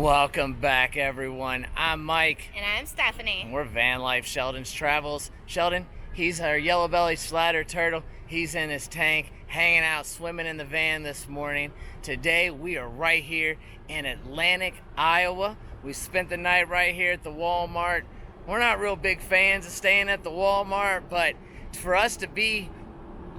Welcome back, everyone. I'm Mike. And I'm Stephanie. And we're Vanlife, Sheldon's Travels. Sheldon, he's our yellow-bellied slider turtle. He's in his tank, hanging out, swimming in the van this morning. Today, we are right here in Atlantic, Iowa. We spent the night right here at the Walmart. We're not real big fans of staying at the Walmart, but for us to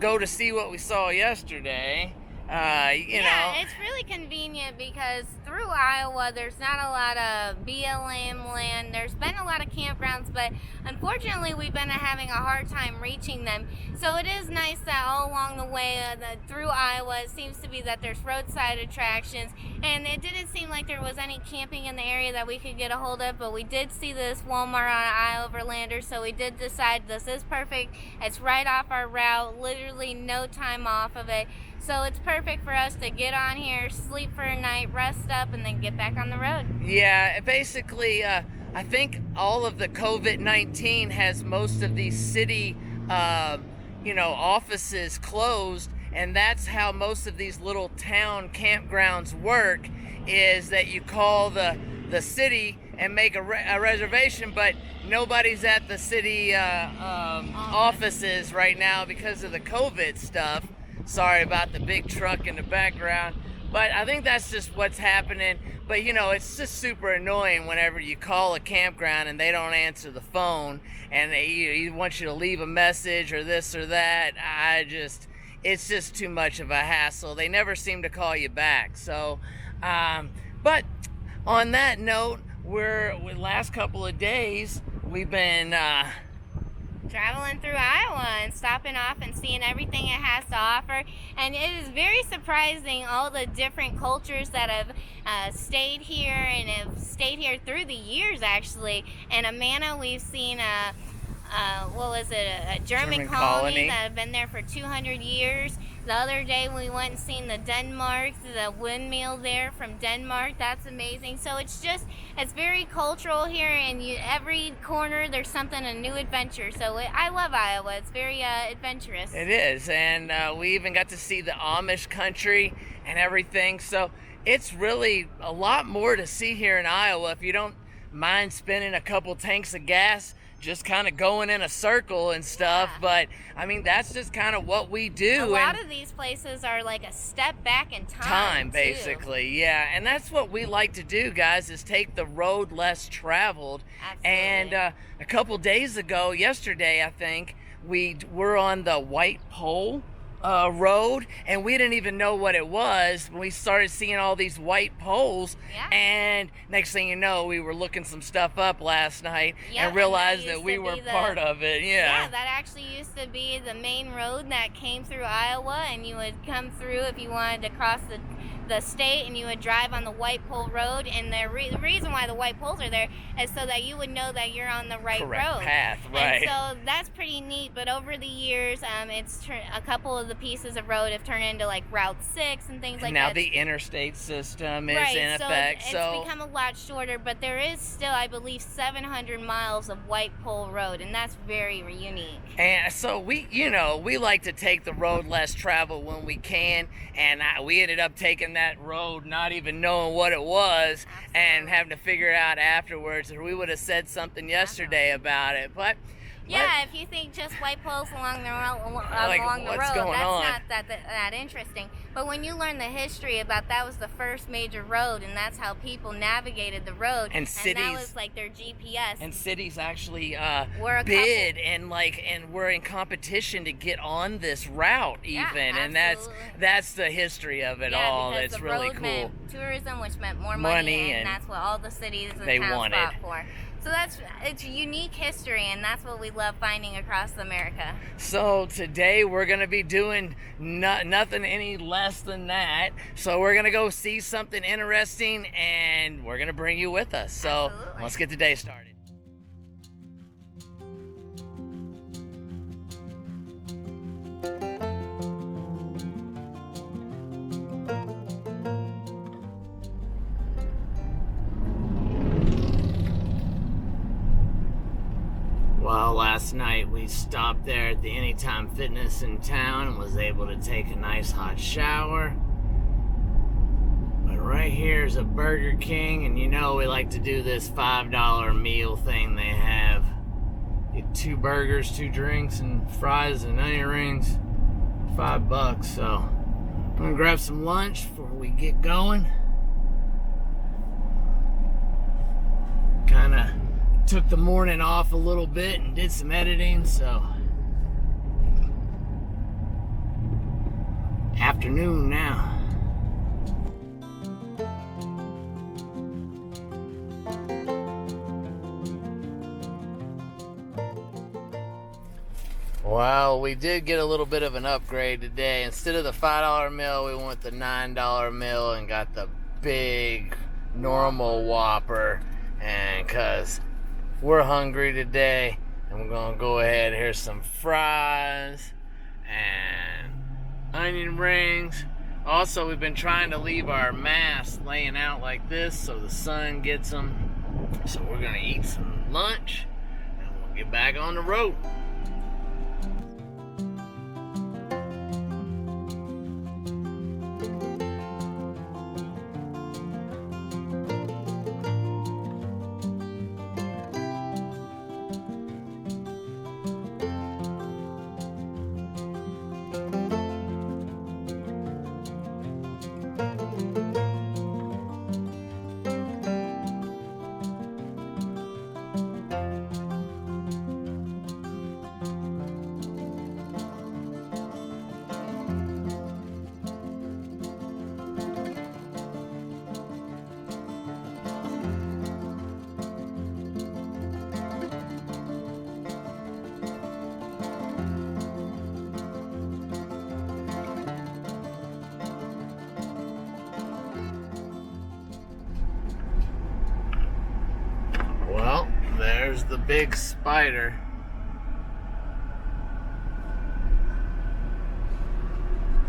go to see what we saw yesterday, it's really convenient because through Iowa there's not a lot of BLM land. There's been a lot of campgrounds, but unfortunately we've been having a hard time reaching them. So it is nice that all along the way through Iowa, it seems to be that there's roadside attractions, and it didn't seem like there was any camping in the area that we could get a hold of, but we did see this Walmart on Iowa Overlander, so we did decide this is perfect. It's right off our route, literally no time off of it. So it's perfect for us to get on here, sleep for a night, rest up, and then get back on the road. Yeah, basically, I think all of the COVID-19 has most of these city, offices closed, and that's how most of these little town campgrounds work, is that you call the city and make a reservation, but nobody's at the city offices right now because of the COVID stuff. Sorry about the big truck in the background, but I think that's just what's happening. But it's just super annoying whenever you call a campground and they don't answer the phone, and they want you to leave a message or this or that. It's just too much of a hassle. They never seem to call you back. So, but on that note, with last couple of days, we've been traveling through Iowa and stopping off and seeing everything it has to offer. And it is very surprising all the different cultures that have stayed here and have stayed here through the years, actually. In Amana, we've seen a German colony that have been there for 200 years. The other day we went and seen the windmill there from Denmark. That's amazing. So it's very cultural here, and every corner there's something, a new adventure. So I love Iowa. It's very adventurous. It is, and we even got to see the Amish country and everything. So it's really a lot more to see here in Iowa if you don't mind spending a couple tanks of gas just kind of going in a circle and stuff. Yeah. But I mean, that's just kind of what we do. A lot of these places are like a step back in time basically. Yeah, and that's what we like to do, guys, is take the road less traveled. Absolutely. And a couple days ago, yesterday I think, we were on the White Pole road, and we didn't even know what it was when we started seeing all these white poles. Yeah. And next thing you know, we were looking some stuff up last night and realized that we were part of it. Yeah, that actually used to be the main road that came through Iowa, and you would come through if you wanted to cross the state, and you would drive on the White Pole Road. And the reason why the white poles are there is so that you would know that you're on the right road path, right? And so that's pretty neat. But over the years, a couple of the pieces of road have turned into like Route 6 and things like now that. Now the interstate system is in so effect. It's become a lot shorter, but there is still, I believe, 700 miles of White Pole Road, and that's very unique. And so we like to take the road less traveled when we can, and we ended up taking that road not even knowing what it was. Absolutely. And having to figure it out afterwards, or we would have said something yesterday about it. But if you think just white poles along the road, what's going on? That's not that interesting. But when you learn the history about that was the first major road, and that's how people navigated the road, and that was like their GPS. And cities actually bid and were in competition to get on this route even, and that's the history of it all. That's really cool. Meant tourism, which meant more money, and that's what all the cities and towns fought for. So it's unique history, and that's what we love finding across America. So today we're going to be doing nothing any less than that. So we're going to go see something interesting, and we're going to bring you with us. So Absolutely. Let's get the day started. Well, last night we stopped there at the Anytime Fitness in town and was able to take a nice hot shower. But Right here is a Burger King, and you know we like to do this $5 meal thing they have. Get 2 burgers, 2 drinks, and fries and onion rings. $5. So I'm gonna grab some lunch before we get going. Kinda took the morning off a little bit and did some editing, so afternoon now. Well, we did get a little bit of an upgrade today. Instead of the $5 meal, we went the $9 meal and got the big normal Whopper. And cause we're hungry today, and we're gonna go ahead. Here's some fries and onion rings. Also, we've been trying to leave our masks laying out like this so the sun gets them. So we're gonna eat some lunch and we'll get back on the road. Well, there's the big spider.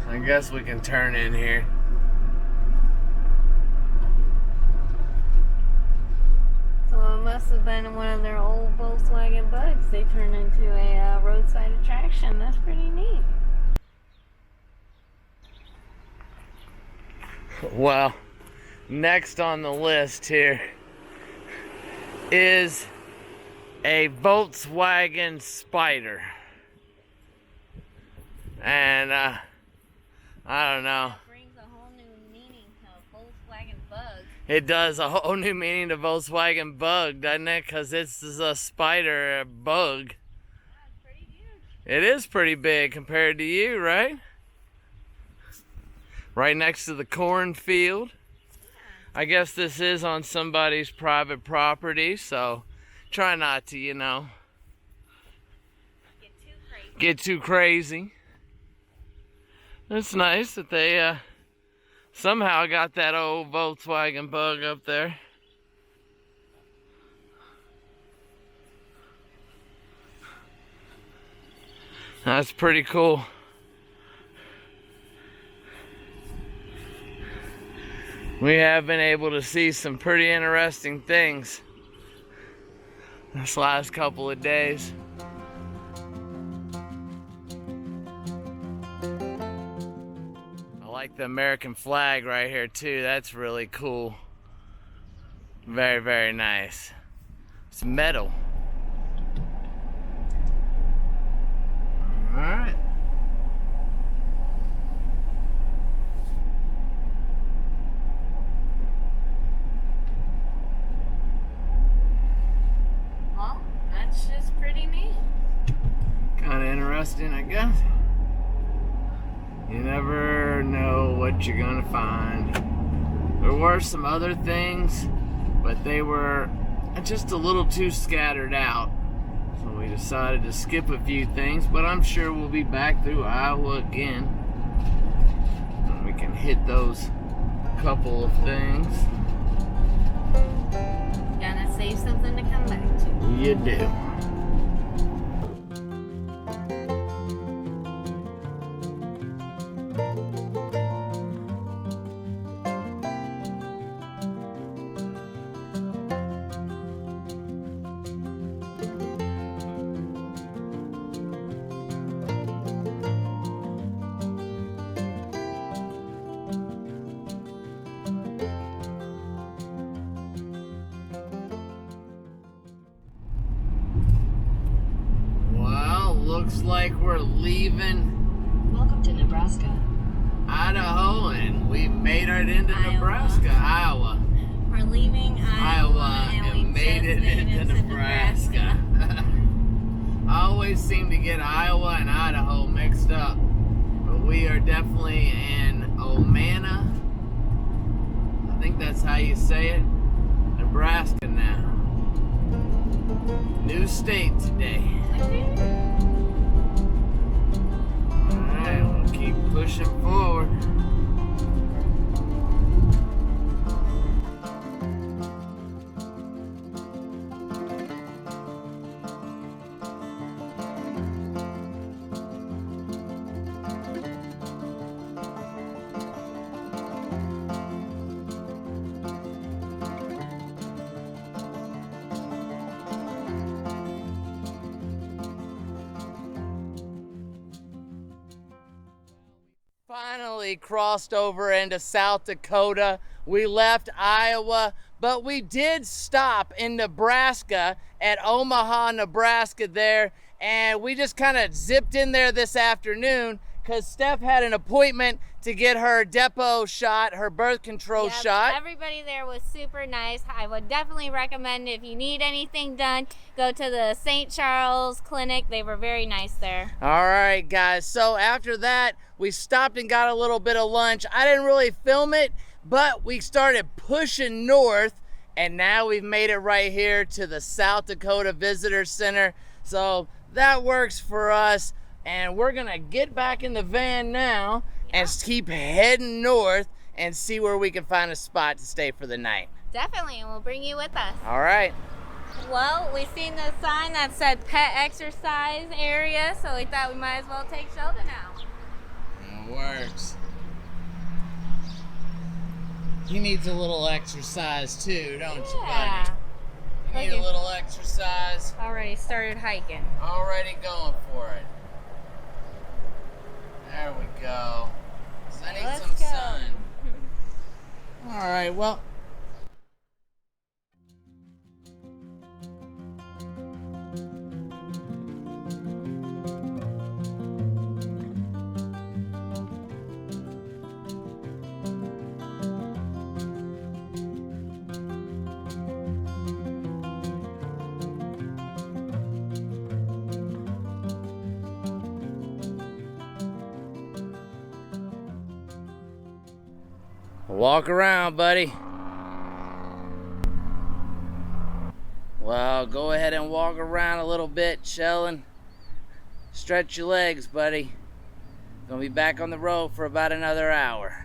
I guess we can turn in here. So it must have been one of their old Volkswagen Bugs they turned into a roadside attraction. That's pretty neat. Well, next on the list here is a Volkswagen Spider. And I don't know. It brings a whole new meaning to Volkswagen Bug. It does a whole new meaning to Volkswagen Bug, doesn't it? Because it's a spider, a bug. Yeah, it's pretty huge. It is pretty big compared to you, right? Right next to the cornfield. I guess this is on somebody's private property, so try not to, you know, get too crazy. It's nice that they somehow got that old Volkswagen Bug up there. That's pretty cool. We have been able to see some pretty interesting things this last couple of days. I like the American flag right here too. That's really cool. Very, very nice. It's metal. All right. Interesting, I guess. You never know what you're gonna find. There were some other things, but they were just a little too scattered out. So we decided to skip a few things, but I'm sure we'll be back through Iowa again. And we can hit those couple of things. Gotta save something to come back to. You do. looks like we're leaving. Welcome to Nebraska. Idaho, and we made it into Nebraska, Iowa. We're leaving Iowa and we made it into Nebraska. I always seem to get Iowa and Idaho mixed up, but we are definitely in Omana. I think that's how you say it. Nebraska now. New state today. Alright, we'll keep pushing forward. Finally crossed over into South Dakota. We left Iowa, but we did stop in Nebraska at Omaha, Nebraska there, and we just kind of zipped in there this afternoon because Steph had an appointment to get her depot shot, her birth control shot. Everybody there was super nice. I would definitely recommend if you need anything done, go to the St. Charles Clinic. They were very nice there. All right, guys. So after that, we stopped and got a little bit of lunch. I didn't really film it, but we started pushing north, and now we've made it right here to the South Dakota Visitor Center. So that works for us, and we're gonna get back in the van now and keep heading north and see where we can find a spot to stay for the night. Definitely, and we'll bring you with us. All right. Well, we seen the sign that said pet exercise area, so we thought we might as well take Sheldon out. It works. He needs a little exercise too, don't you, buddy? You need a little exercise. Already started hiking. Already going for it. There we go. I need some sun. All right, well. Walk around, buddy. Well, go ahead and walk around a little bit, Sheldon. Stretch your legs, buddy. Gonna be back on the road for about another hour.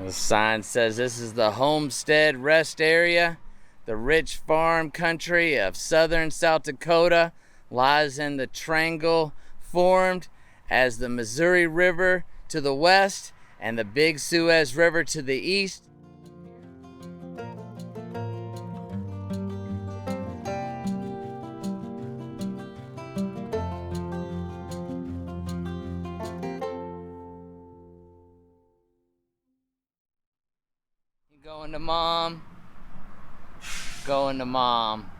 The sign says this is the homestead rest area. The rich farm country of southern South Dakota lies in the triangle formed as the Missouri River to the west and the Big Suez River to the east. Going to mom. Going to mom.